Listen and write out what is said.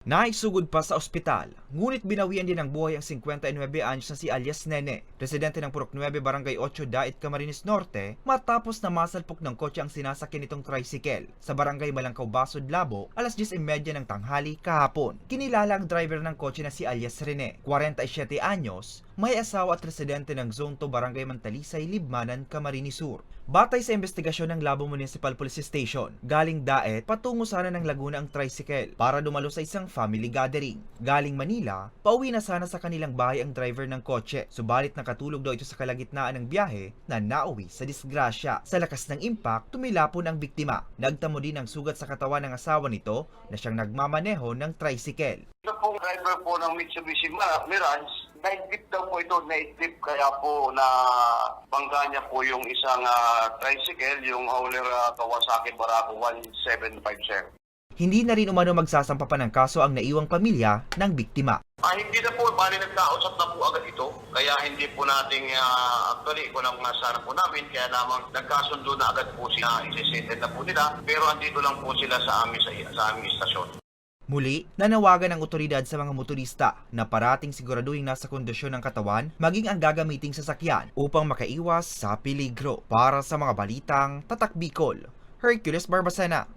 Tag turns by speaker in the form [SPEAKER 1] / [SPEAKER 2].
[SPEAKER 1] Naisugod pa sa ospital, ngunit binawian din ng buhay ang 59 anyos na si alias Nene, residente ng Purok 9, Barangay 8, Dait, Camarines Norte, matapos na masalpok ng kotse ang sinasakyan nitong tricycle sa Barangay Malangkaw, Basod, Labo, alas 10:30 ng tanghali kahapon. Kinilala ang driver ng kotse na si alias Rene, 47 anyos, may asawa at residente ng Zone 2, Barangay Mantalisay, Libmanan, Camarines Sur. Batay sa investigasyon ng Labo Municipal Police Station, galing Daet patungo sana ng Laguna ang tricycle para dumalo sa isang family gathering. Galing Manila, pauwi na sana sa kanilang bahay ang driver ng kotse, subalit nakatulog daw ito sa kalagitnaan ng biyahe na nauwi sa disgrasya. Sa lakas ng impact, tumilapon ang biktima. Nagtamo din ang sugat sa katawan ng asawa nito na siyang nagmamaneho ng tricycle.
[SPEAKER 2] Ito pong driver po ng Mitsubishi Mirage, na-trip daw po ito, na-trip kaya po na bangga niya po yung isang tricycle, yung Howler Kawasaki Barako 1757.
[SPEAKER 1] Hindi na rin umano magsasampa pa ng kaso ang naiwang pamilya ng biktima.
[SPEAKER 2] Hindi na po, bali nagkausap na po agad ito, kaya hindi po nating actually, kung ang sana po namin, kaya lamang nagkasundo na agad po sila, isisettle na po nila, pero andito lang po sila sa aming istasyon.
[SPEAKER 1] Muli, nanawagan ang otoridad sa mga motorista na parating siguraduhin nasa kondisyon ng katawan maging ang gagamiting sasakyan upang makaiwas sa peligro. Para sa mga balitang Tatak Bicol, Hercules Barbacena.